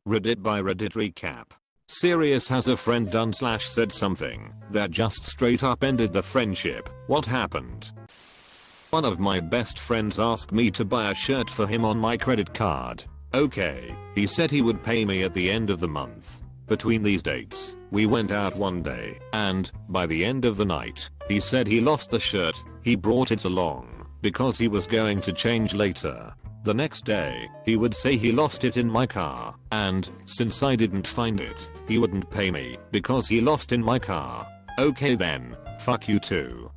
Reddit by Reddit recap. Sirius has a friend done / said something that just straight up ended the friendship. What happened? One of my best friends asked me to buy a shirt for him on my credit card. Okay, he said he would pay me at the end of the month. Between these dates, we went out one day, and, by the end of the night, he said he lost the shirt. He brought it along, because he was going to change later. The next day, he would say he lost it in my car, and, since I didn't find it, he wouldn't pay me, because he lost in my car. Okay then, fuck you too.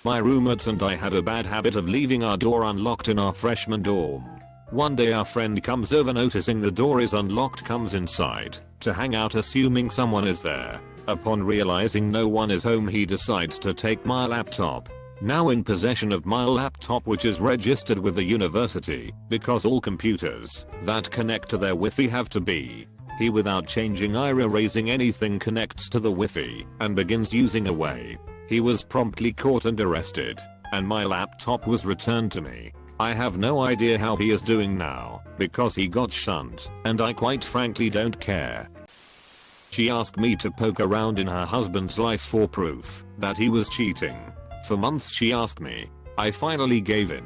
My roommates and I had a bad habit of leaving our door unlocked in our freshman dorm. One day our friend comes over, noticing the door is unlocked, comes inside to hang out assuming someone is there. Upon realizing no one is home, he decides to take my laptop. Now in possession of my laptop, which is registered with the university, because all computers that connect to their Wi-Fi have to be. He, without changing or erasing anything, connects to the Wi-Fi and begins using away. He was promptly caught and arrested, and my laptop was returned to me. I have no idea how he is doing now, because he got shunned, and I quite frankly don't care. She asked me to poke around in her husband's life for proof that he was cheating. For months she asked me. I finally gave in.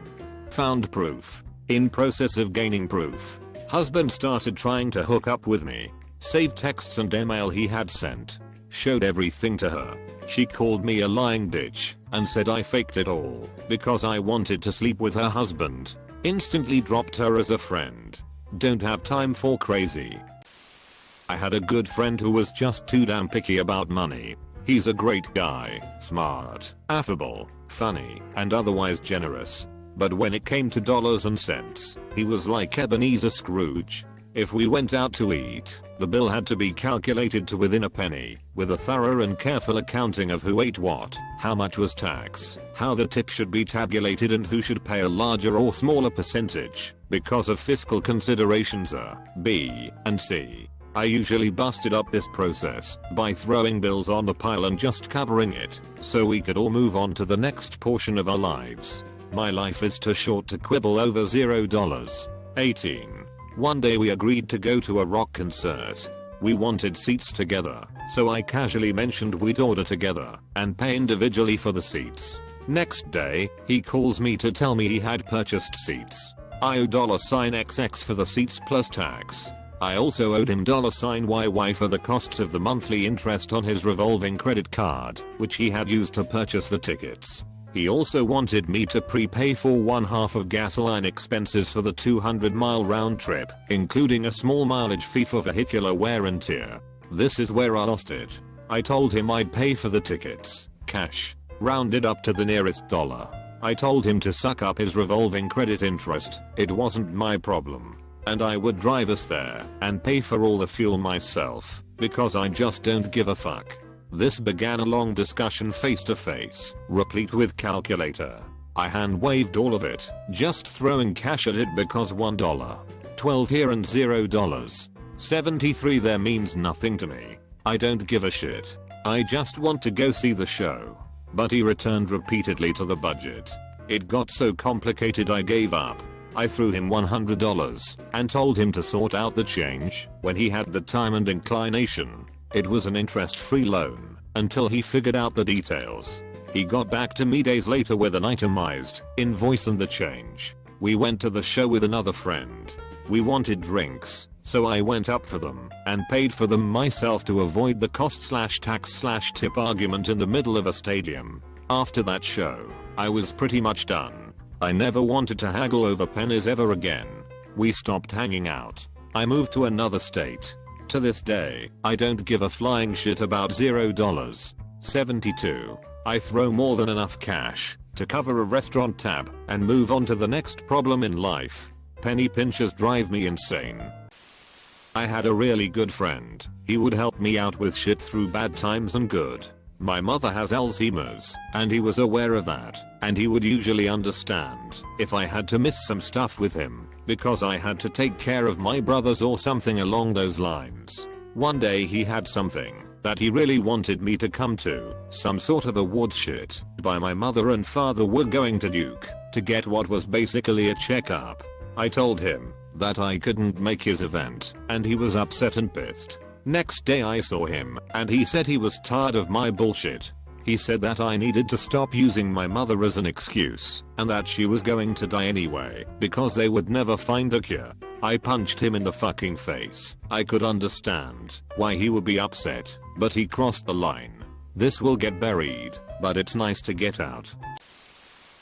Found proof. In process of gaining proof. Husband started trying to hook up with me. Saved texts and email he had sent. Showed everything to her. She called me a lying bitch and said I faked it all because I wanted to sleep with her husband. Instantly dropped her as a friend. Don't have time for crazy. I had a good friend who was just too damn picky about money. He's a great guy, smart, affable, funny, and otherwise generous. But when it came to dollars and cents, he was like Ebenezer Scrooge. If we went out to eat, the bill had to be calculated to within a penny, with a thorough and careful accounting of who ate what, how much was tax, how the tip should be tabulated, and who should pay a larger or smaller percentage, because of fiscal considerations A, B, and C. I usually busted up this process by throwing bills on the pile and just covering it, so we could all move on to the next portion of our lives. My life is too short to quibble over $0. 18. One day we agreed to go to a rock concert. We wanted seats together, so I casually mentioned we'd order together and pay individually for the seats. Next day, he calls me to tell me he had purchased seats. I owe $XX for the seats plus tax. I also owed him $YY for the costs of the monthly interest on his revolving credit card, which he had used to purchase the tickets. He also wanted me to prepay for 1/2 of gasoline expenses for the 200-mile round trip, including a small mileage fee for vehicular wear and tear. This is where I lost it. I told him I'd pay for the tickets, cash, rounded up to the nearest dollar. I told him to suck up his revolving credit interest, it wasn't my problem. And I would drive us there and pay for all the fuel myself, because I just don't give a fuck. This began a long discussion face to face, replete with calculator. I hand waved all of it, just throwing cash at it because $1, 12 here and $0, 73 there means nothing to me. I don't give a shit. I just want to go see the show. But he returned repeatedly to the budget. It got so complicated I gave up. I threw him $100 and told him to sort out the change when he had the time and inclination. It was an interest-free loan until he figured out the details. He got back to me days later with an itemized invoice and the change. We went to the show with another friend. We wanted drinks, so I went up for them and paid for them myself to avoid the cost/tax/tip argument in the middle of a stadium. After that show, I was pretty much done. I never wanted to haggle over pennies ever again. We stopped hanging out. I moved to another state. To this day, I don't give a flying shit about $0. 72. I throw more than enough cash to cover a restaurant tab and move on to the next problem in life. Penny pinchers drive me insane. I had a really good friend. He would help me out with shit through bad times and good. My mother has Alzheimer's, and he was aware of that, and he would usually understand if I had to miss some stuff with him, because I had to take care of my brothers or something along those lines. One day he had something that he really wanted me to come to, some sort of awards shit, by my mother and father were going to Duke to get what was basically a checkup. I told him that I couldn't make his event, and he was upset and pissed. Next day I saw him, and he said he was tired of my bullshit. He said that I needed to stop using my mother as an excuse, and that she was going to die anyway, because they would never find a cure. I punched him in the fucking face. I could understand why he would be upset, but he crossed the line. This will get buried, but it's nice to get out.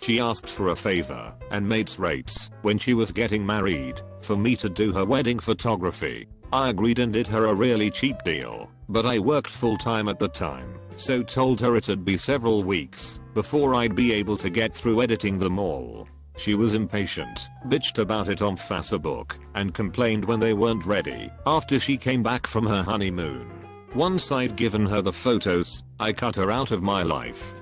She asked for a favor and mates rates when she was getting married for me to do her wedding photography. I agreed and did her a really cheap deal, but I worked full time at the time, so told her it'd be several weeks before I'd be able to get through editing them all. She was impatient, bitched about it on Facebook, and complained when they weren't ready after she came back from her honeymoon. Once I'd given her the photos, I cut her out of my life.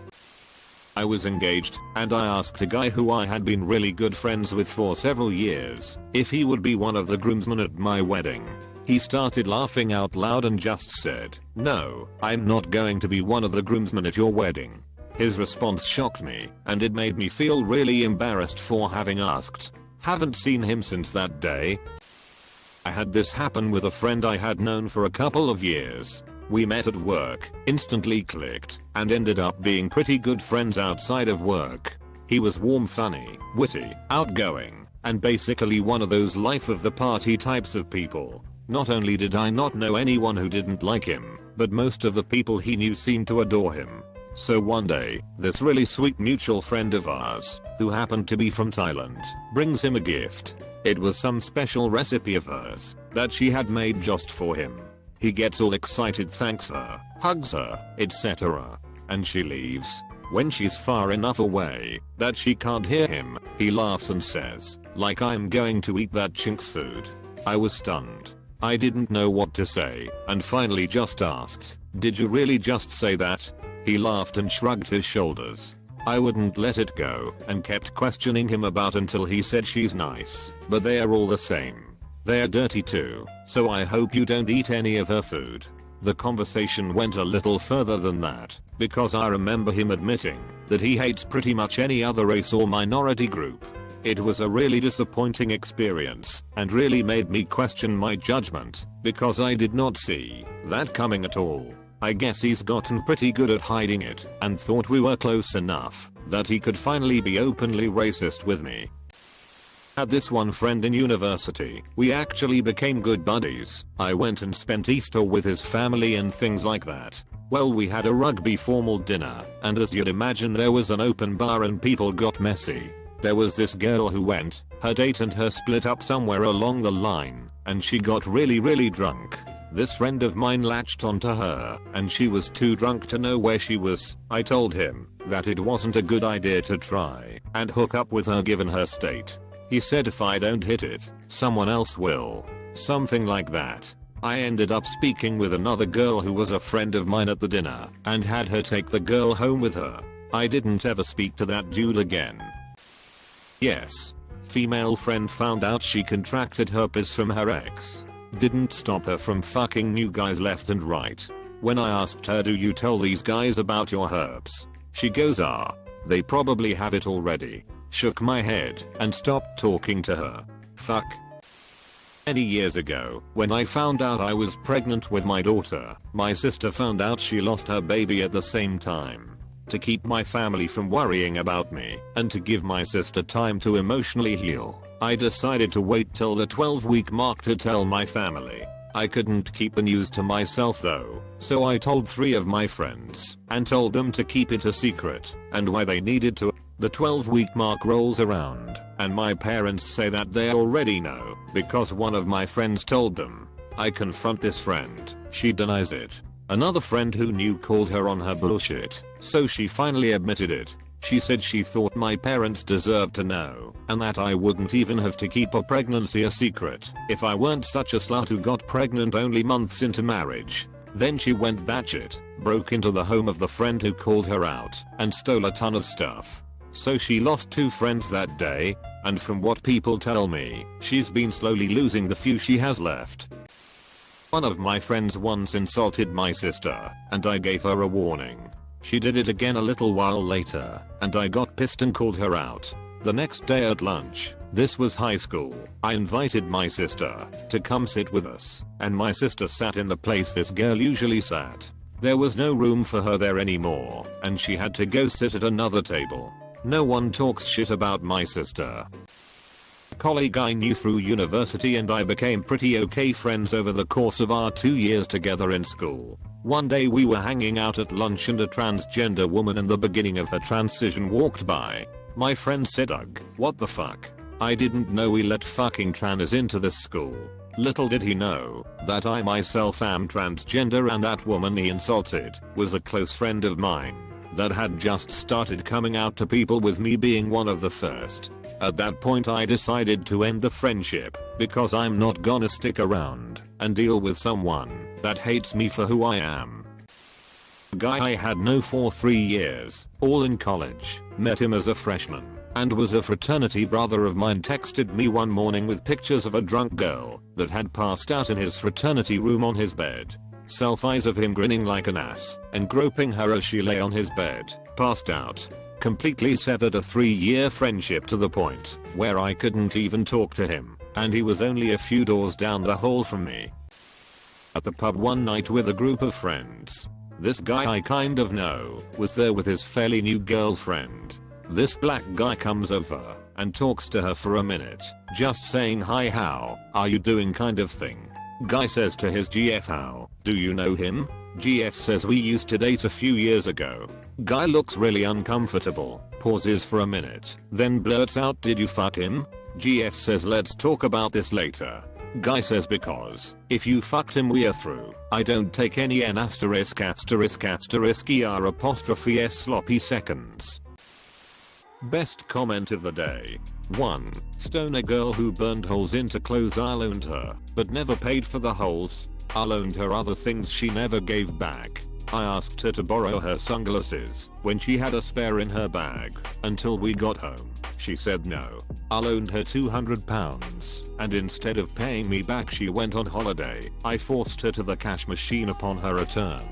I was engaged, and I asked a guy who I had been really good friends with for several years if he would be one of the groomsmen at my wedding. He started laughing out loud and just said, "No, I'm not going to be one of the groomsmen at your wedding." His response shocked me, and it made me feel really embarrassed for having asked. Haven't seen him since that day. I had this happen with a friend I had known for a couple of years. We met at work, instantly clicked, and ended up being pretty good friends outside of work. He was warm, funny, witty, outgoing, and basically one of those life of the party types of people. Not only did I not know anyone who didn't like him, but most of the people he knew seemed to adore him. So one day, this really sweet mutual friend of ours, who happened to be from Thailand, brings him a gift. It was some special recipe of hers that she had made just for him. He gets all excited, thanks her, hugs her, etc. And she leaves. When she's far enough away that she can't hear him, he laughs and says, like I'm going to eat that chink's food. I was stunned. I didn't know what to say, and finally just asked, "Did you really just say that?" He laughed and shrugged his shoulders. I wouldn't let it go and kept questioning him about until he said she's nice, but they are all the same. They're dirty too, so I hope you don't eat any of her food. The conversation went a little further than that, because I remember him admitting that he hates pretty much any other race or minority group. It was a really disappointing experience and really made me question my judgment, because I did not see that coming at all. I guess he's gotten pretty good at hiding it and thought we were close enough that he could finally be openly racist with me. Had this one friend in university. We actually became good buddies. I went and spent Easter with his family and things like that. Well, we had a rugby formal dinner, and as you'd imagine there was an open bar and people got messy. There was this girl who went, her date and her split up somewhere along the line, and she got really drunk. This friend of mine latched onto her, and she was too drunk to know where she was. I told him that it wasn't a good idea to try and hook up with her given her state. He said if I don't hit it, someone else will. Something like that. I ended up speaking with another girl who was a friend of mine at the dinner, and had her take the girl home with her. I didn't ever speak to that dude again. Yes. Female friend found out she contracted herpes from her ex. Didn't stop her from fucking new guys left and right. When I asked her, "Do you tell these guys about your herpes?" She goes, "They probably have it already." Shook my head and stopped talking to her. Fuck. Many years ago, when I found out I was pregnant with my daughter, my sister found out she lost her baby at the same time. To keep my family from worrying about me, and to give my sister time to emotionally heal, I decided to wait till the 12-week mark to tell my family. I couldn't keep the news to myself though, so I told 3 of my friends, and told them to keep it a secret, and why they needed to. The 12-week mark rolls around, and my parents say that they already know, because one of my friends told them. I confront this friend, she denies it. Another friend who knew called her on her bullshit, so she finally admitted it. She said she thought my parents deserved to know, and that I wouldn't even have to keep a pregnancy a secret if I weren't such a slut who got pregnant only months into marriage. Then she went batshit, broke into the home of the friend who called her out, and stole a ton of stuff. So she lost 2 friends that day, and from what people tell me, she's been slowly losing the few she has left. One of my friends once insulted my sister, and I gave her a warning. She did it again a little while later, and I got pissed and called her out. The next day at lunch, This was high school. I invited my sister to come sit with us, and my sister sat in the place this girl usually sat. There was no room for her there anymore, and she had to go sit at another table. No one talks shit about my sister. Colleague I knew through university and I became pretty okay friends over the course of our 2 years together in school. One day we were hanging out at lunch and a transgender woman in the beginning of her transition walked by. My friend said, "Ugh, what the fuck? I didn't know we let fucking trans into this school." Little did he know that I myself am transgender and that woman he insulted was a close friend of mine that had just started coming out to people, with me being one of the first. At that point I decided to end the friendship because I'm not gonna stick around and deal with someone that hates me for who I am. Guy I had known for 3 years, all in college, met him as a freshman, and was a fraternity brother of mine, texted me one morning with pictures of a drunk girl that had passed out in his fraternity room on his bed. Selfies of him grinning like an ass and groping her as she lay on his bed, passed out. Completely severed a 3-year friendship to the point where I couldn't even talk to him, and he was only a few doors down the hall from me. At the pub one night with a group of friends. This guy I kind of know was there with his fairly new girlfriend. This black guy comes over and talks to her for a minute, just saying hi, how are you doing kind of thing. Guy says to his GF, "How do you know him?" GF says, "We used to date a few years ago." Guy looks really uncomfortable, pauses for a minute, then blurts out, "Did you fuck him?" GF says, "Let's talk about this later." Guy says, "Because if you fucked him we are through. I don't take any N asterisk asterisk asterisk ER apostrophe S sloppy seconds." Best comment of the day. 1. Stoner girl who burned holes into clothes I loaned her, but never paid for the holes. I loaned her other things she never gave back. I asked her to borrow her sunglasses when she had a spare in her bag until we got home. She said no. I loaned her £200 and instead of paying me back she went on holiday. I forced her to the cash machine upon her return.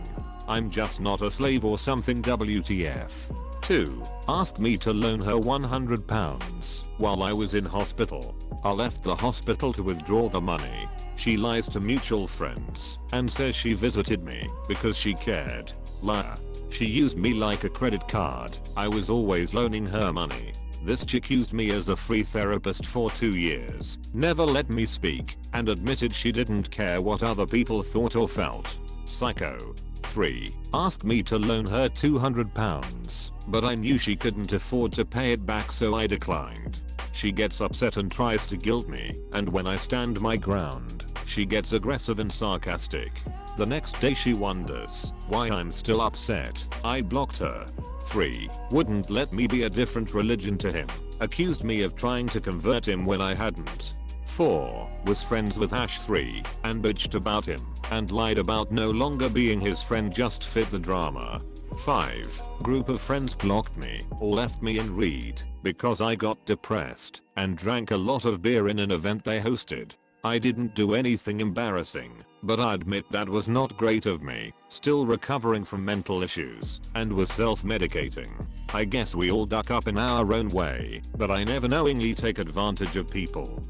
I'm just not a slave or something, WTF. 2. Asked me to loan her £100 while I was in hospital. I left the hospital to withdraw the money. She lies to mutual friends and says she visited me because she cared. Liar. She used me like a credit card. I was always loaning her money. This chick used me as a free therapist for 2 years, never let me speak, and admitted she didn't care what other people thought or felt. Psycho. 3. Asked me to loan her £200, but I knew she couldn't afford to pay it back so I declined. She gets upset and tries to guilt me, and when I stand my ground, she gets aggressive and sarcastic. The next day she wonders why I'm still upset. I blocked her. 3. Wouldn't let me be a different religion to him. Accused me of trying to convert him when I hadn't. 4. Was friends with Ash3 and bitched about him and lied about no longer being his friend, just fit the drama. 5. Group of friends blocked me or left me in read because I got depressed and drank a lot of beer in an event they hosted. I didn't do anything embarrassing, but I admit that was not great of me. Still recovering from mental issues and was self-medicating. I guess we all duck up in our own way, but I never knowingly take advantage of people.